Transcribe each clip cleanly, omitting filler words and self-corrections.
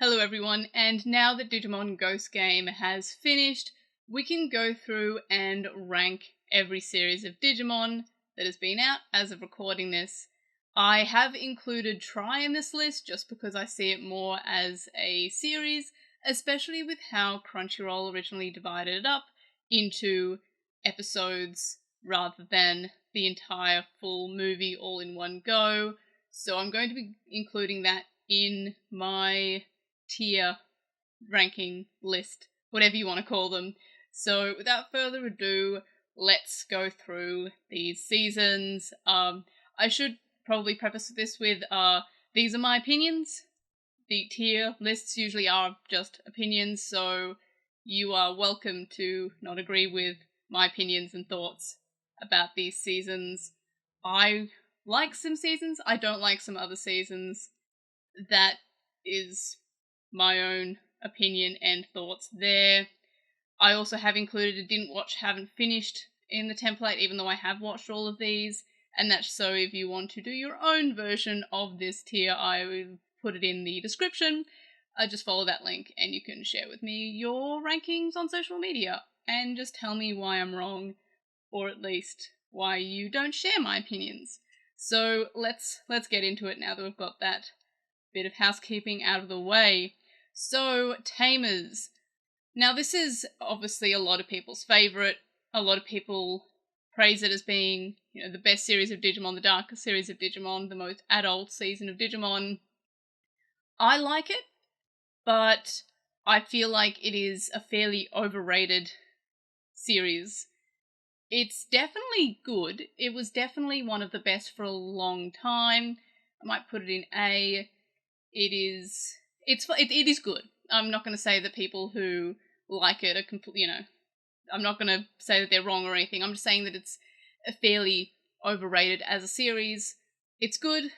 Hello everyone, and now that Digimon Ghost Game has finished, we can go through and rank every series of Digimon that has been out as of recording this. I have included Try in this list just because I see it more as a series, especially with how Crunchyroll originally divided it up into episodes rather than the entire full movie all in one go. So I'm going to be including that in my tier ranking list, whatever you want to call them. So without further ado, let's go through these seasons. I should probably preface this with these are my opinions. The tier lists usually are just opinions, so you are welcome to not agree with my opinions and thoughts about these seasons. I like some seasons, I don't like some other seasons. That is my own opinion and thoughts there. I also have included a didn't watch, haven't finished in the template, even though I have watched all of these, and that's so if you want to do your own version of this tier, I will put it in the description. Just follow that link and you can share with me your rankings on social media and just tell me why I'm wrong, or at least why you don't share my opinions. So let's get into it now that we've got that bit of housekeeping out of the way. So, Tamers. Now, this is obviously a lot of people's favourite. A lot of people praise it as being, the best series of Digimon, the darkest series of Digimon, the most adult season of Digimon. I like it, but I feel like it is a fairly overrated series. It's definitely good. It was definitely one of the best for a long time. I might put it in A. It is good. I'm not going to say that people who like it are I'm not going to say that they're wrong or anything. I'm just saying that it's fairly overrated as a series. It's good,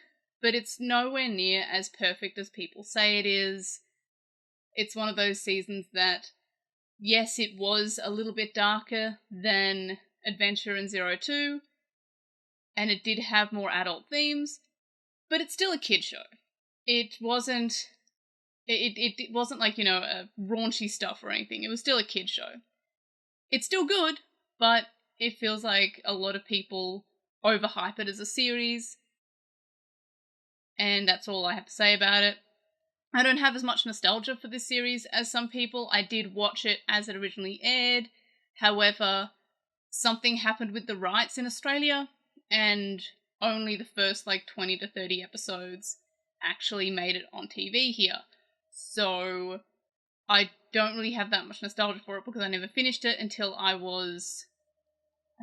but it's nowhere near as perfect as people say it is. It's one of those seasons that, yes, it was a little bit darker than Adventure and 02, and it did have more adult themes, but it's still a kid show. It wasn't like, a raunchy stuff or anything. It was still a kid show. It's still good, but it feels like a lot of people overhype it as a series. And that's all I have to say about it. I don't have as much nostalgia for this series as some people. I did watch it as it originally aired. However, something happened with the rights in Australia, and only the first 20 to 30 episodes actually made it on TV here. So I don't really have that much nostalgia for it because I never finished it until I was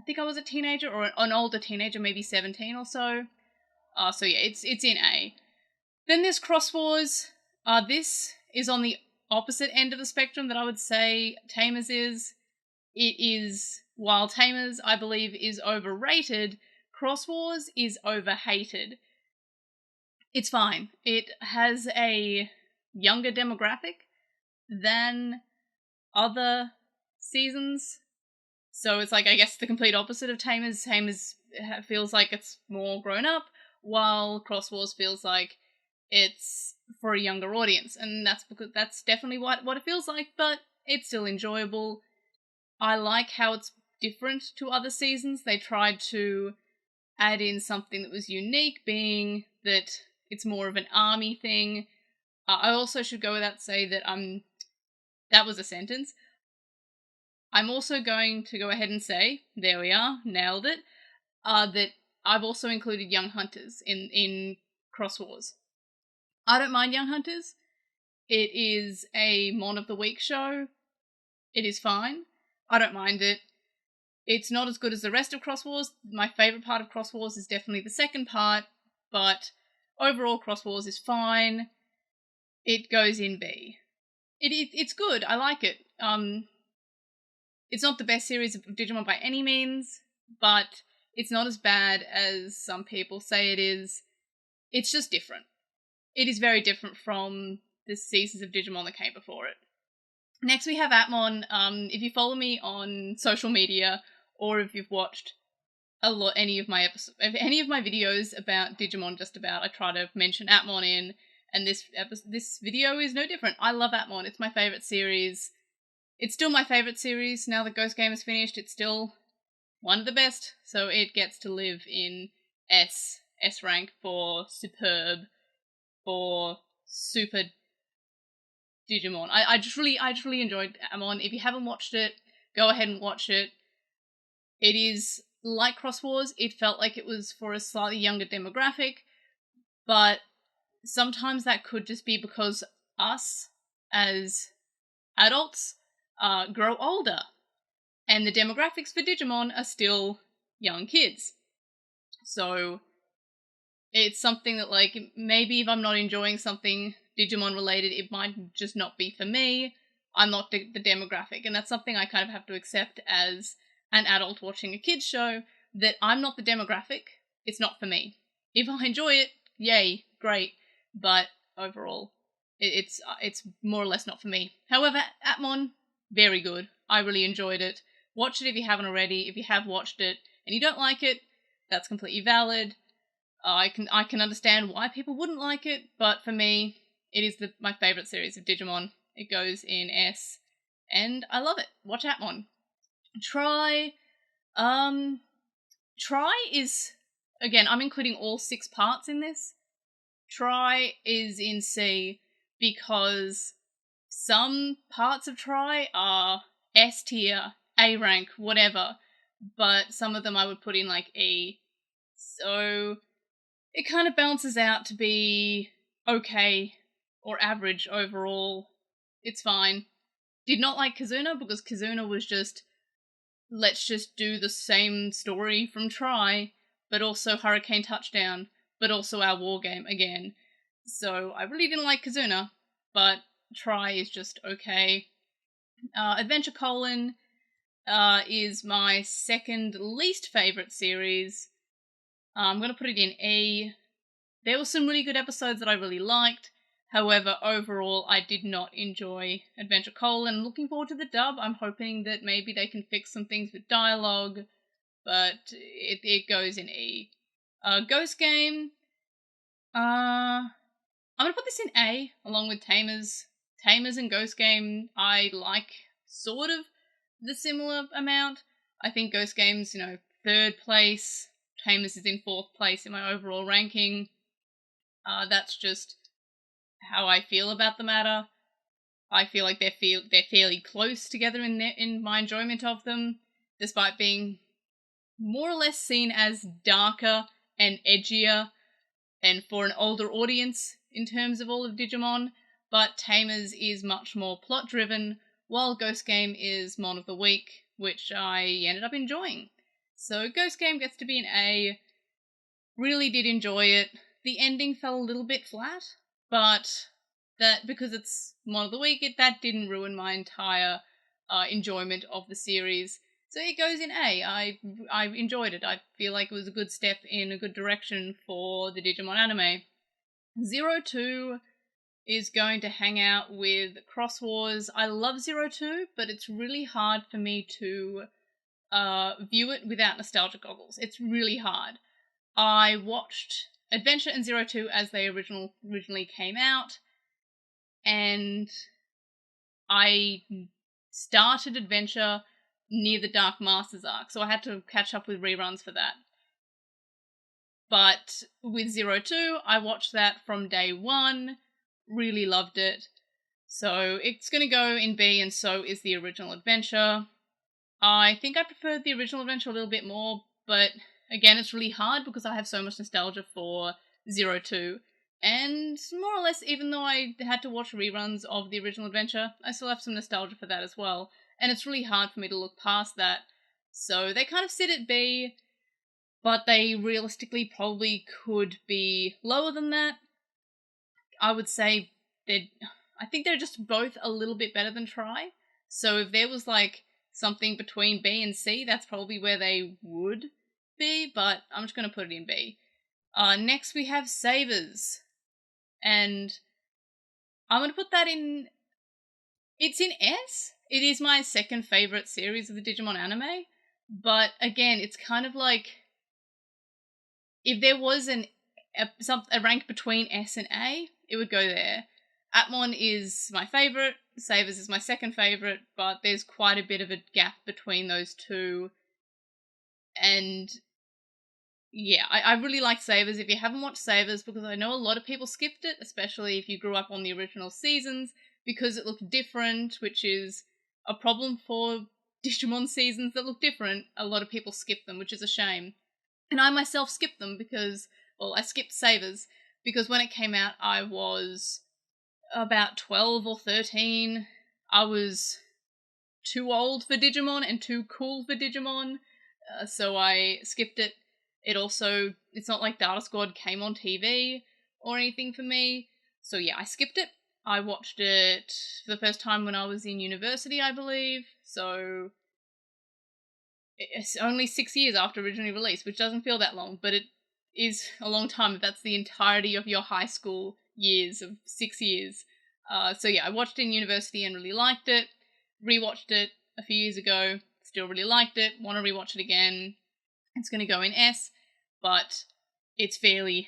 a teenager or an older teenager, maybe 17 or so. So yeah, it's in A. Then there's Cross Wars. This is on the opposite end of the spectrum that I would say Tamers is. It is, while Tamers, I believe, is overrated, Cross Wars is overhated. It's fine. It has a younger demographic than other seasons. So it's I guess the complete opposite of Tamers. Tamers feels like it's more grown up, while Cross Wars feels like it's for a younger audience. And that's definitely what it feels like, but it's still enjoyable. I like how it's different to other seasons. They tried to add in something that was unique, being that it's more of an army thing. I also should go without say that that was a sentence. I'm also going to go ahead and say, there we are, nailed it, that I've also included Young Hunters in Cross Wars. I don't mind Young Hunters. It is a Mon of the Week show. It is fine. I don't mind it. It's not as good as the rest of Cross Wars. My favourite part of Cross Wars is definitely the second part, but overall Cross Wars is fine. It goes in B. It's good. I like it. It's not the best series of Digimon by any means, but it's not as bad as some people say it is. It's just different. It is very different from the seasons of Digimon that came before it. Next we have Atmon. If you follow me on social media, or if you've watched any of my videos about Digimon, just about, I try to mention Atmon in, and this video is no different. I love Atmon. It's my favourite series. It's still my favourite series now that Ghost Game is finished. It's still one of the best, so it gets to live in S rank for superb, for super Digimon. I just really enjoyed Atmon. If you haven't watched it, go ahead and watch it. It is like Cross Wars. It felt like it was for a slightly younger demographic, but sometimes that could just be because us as adults grow older, and the demographics for Digimon are still young kids. So it's something that, like, maybe if I'm not enjoying something Digimon related, it might just not be for me. I'm not the demographic, and that's something I kind of have to accept as an adult watching a kids show, that I'm not the demographic. It's not for me. If I enjoy it, yay, great, but overall, it's more or less not for me. However, Atmon, very good. I really enjoyed it. Watch it if you haven't already. If you have watched it and you don't like it, that's completely valid. I can understand why people wouldn't like it, but for me, it is my favourite series of Digimon. It goes in S, and I love it. Watch Atmon. Try is, again, I'm including all 6 parts in this. Try is in C because some parts of Try are S tier, A rank, whatever, but some of them I would put in like E. So it kind of balances out to be okay or average overall. It's fine. Did not like Kazuna because Kazuna was just, let's just do the same story from Try, but also Hurricane Touchdown, but also our war game again. So I really didn't like Kazuna, but Try is just okay. Adventure Colon is my second least favourite series. I'm going to put it in E. There were some really good episodes that I really liked. However, overall, I did not enjoy Adventure Colon. Looking forward to the dub. I'm hoping that maybe they can fix some things with dialogue, but it goes in E. Ghost Game. I'm going to put this in A, along with Tamers. Tamers and Ghost Game, I like sort of the similar amount. I think Ghost Game's, 3rd place. Tamers is in 4th place in my overall ranking. That's just how I feel about the matter. I feel like they're fairly close together in my enjoyment of them, despite being more or less seen as darker and edgier and for an older audience in terms of all of Digimon, but Tamers is much more plot-driven, while Ghost Game is Mon of the Week, which I ended up enjoying. So Ghost Game gets to be an A. Really did enjoy it. The ending fell a little bit flat, but that, because it's Mon of the Week, that didn't ruin my entire enjoyment of the series. So it goes in A. I enjoyed it. I feel like it was a good step in a good direction for the Digimon anime. 02 is going to hang out with Cross Wars. I love 02, but it's really hard for me to view it without nostalgia goggles. It's really hard. I watched Adventure and 02 as they originally came out, and I started Adventure near the Dark Masters arc, so I had to catch up with reruns for that. But with 02, I watched that from day one, really loved it. So it's going to go in B, and so is the original Adventure. I think I preferred the original Adventure a little bit more, but again, it's really hard because I have so much nostalgia for 02. And more or less, even though I had to watch reruns of the original Adventure, I still have some nostalgia for that as well. And it's really hard for me to look past that. So they kind of sit at B, but they realistically probably could be lower than that. I would say I think they're just both a little bit better than Try. So if there was like something between B and C, that's probably where they would be, but I'm just going to put it in B. Next we have Savers. And I'm going to put that in... It's in S. It is my second favourite series of the Digimon anime. But again, it's kind of like... If there was a rank between S and A, it would go there. Atmon is my favourite, Savers is my second favourite, but there's quite a bit of a gap between those two. And yeah, I really like Savers. If you haven't watched Savers, because I know a lot of people skipped it, especially if you grew up on the original seasons, because it looked different, which is a problem for Digimon seasons that look different. A lot of people skip them, which is a shame. And I myself skipped them because, well, I skipped Savers because when it came out, I was about 12 or 13. I was too old for Digimon and too cool for Digimon, so I skipped it. It's not like Data Squad came on TV or anything for me, so yeah, I skipped it. I watched it for the first time when I was in university, I believe, so it's only 6 years after originally released, which doesn't feel that long, but it is a long time if that's the entirety of your high school years of 6 years. So yeah, I watched it in university and really liked it. Rewatched it a few years ago, still really liked it. Want to rewatch it again. It's going to go in S, but it's fairly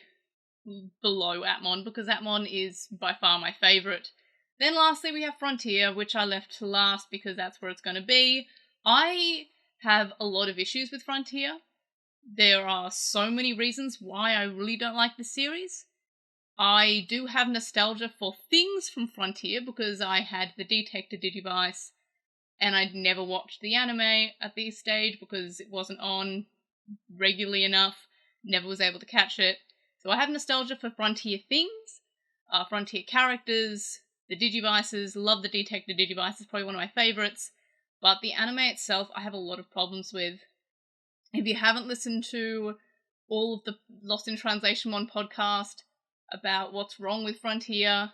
below Atmon because Atmon is by far my favourite. Then lastly we have Frontier, which I left to last because that's where it's going to be. I have a lot of issues with Frontier. There are so many reasons why I really don't like the series. I do have nostalgia for things from Frontier because I had the Detector Digivice and I'd never watched the anime at this stage because it wasn't on regularly enough, never was able to catch it. So I have nostalgia for Frontier things, Frontier characters, the Digivices, love the Detector Digivice, it's probably one of my favourites, but the anime itself I have a lot of problems with. If you haven't listened to all of the LostinTranslationmon podcast about what's wrong with Frontier,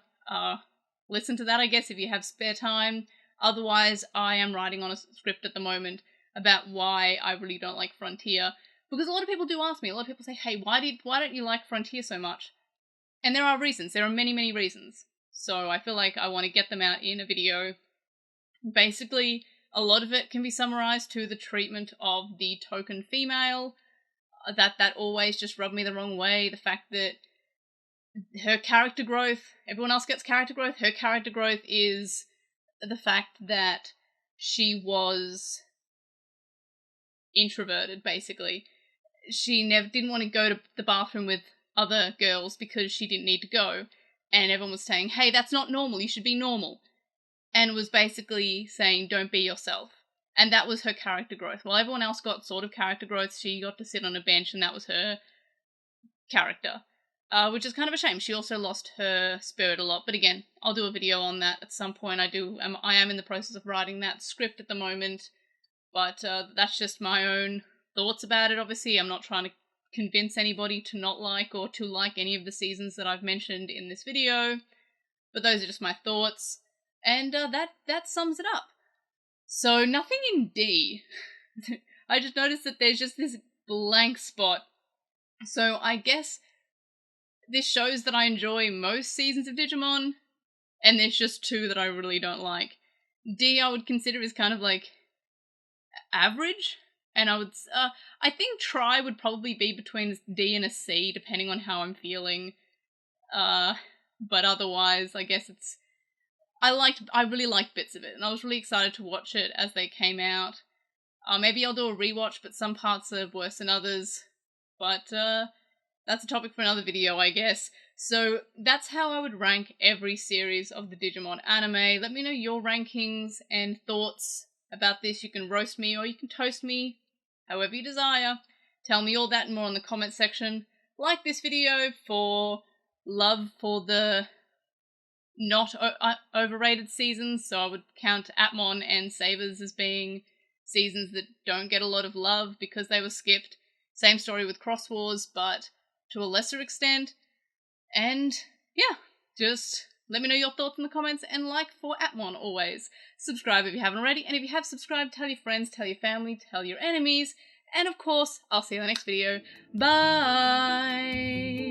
listen to that, I guess, if you have spare time. Otherwise, I am writing on a script at the moment about why I really don't like Frontier. Because a lot of people do ask me, a lot of people say, hey, why don't you like Frontier so much? And there are reasons, there are many, many reasons. So I feel like I want to get them out in a video. Basically, a lot of it can be summarized to the treatment of the token female. That always just rubbed me the wrong way. The fact that her character growth, everyone else gets character growth, her character growth is the fact that she was introverted, basically. She didn't want to go to the bathroom with other girls because she didn't need to go, and everyone was saying, hey, that's not normal, you should be normal, and was basically saying, don't be yourself. And that was her character growth. While everyone else got sort of character growth, she got to sit on a bench, and that was her character. Which is kind of a shame. She also lost her spirit a lot, but again, I'll do a video on that at some point. I am in the process of writing that script at the moment, but that's just my own thoughts about it, obviously. I'm not trying to convince anybody to not like or to like any of the seasons that I've mentioned in this video, but those are just my thoughts, and that sums it up. So nothing in D. I just noticed that there's just this blank spot. So I guess this shows that I enjoy most seasons of Digimon, and there's just two that I really don't like. D I would consider is kind of like average, and I think Try would probably be between a D and a C, depending on how I'm feeling. But otherwise, I guess I really liked bits of it, and I was really excited to watch it as they came out. Maybe I'll do a rewatch, but some parts are worse than others. But that's a topic for another video, I guess. So that's how I would rank every series of the Digimon anime. Let me know your rankings and thoughts about this. You can roast me or you can toast me, however you desire. Tell me all that and more in the comment section. Like this video for love for the not overrated seasons, so I would count Atmon and Savers as being seasons that don't get a lot of love because they were skipped. Same story with Cross Wars, but to a lesser extent. And yeah, just let me know your thoughts in the comments, and like for Atmon always. Subscribe if you haven't already, and if you have subscribed, tell your friends, tell your family, tell your enemies, and of course, I'll see you in the next video. Bye!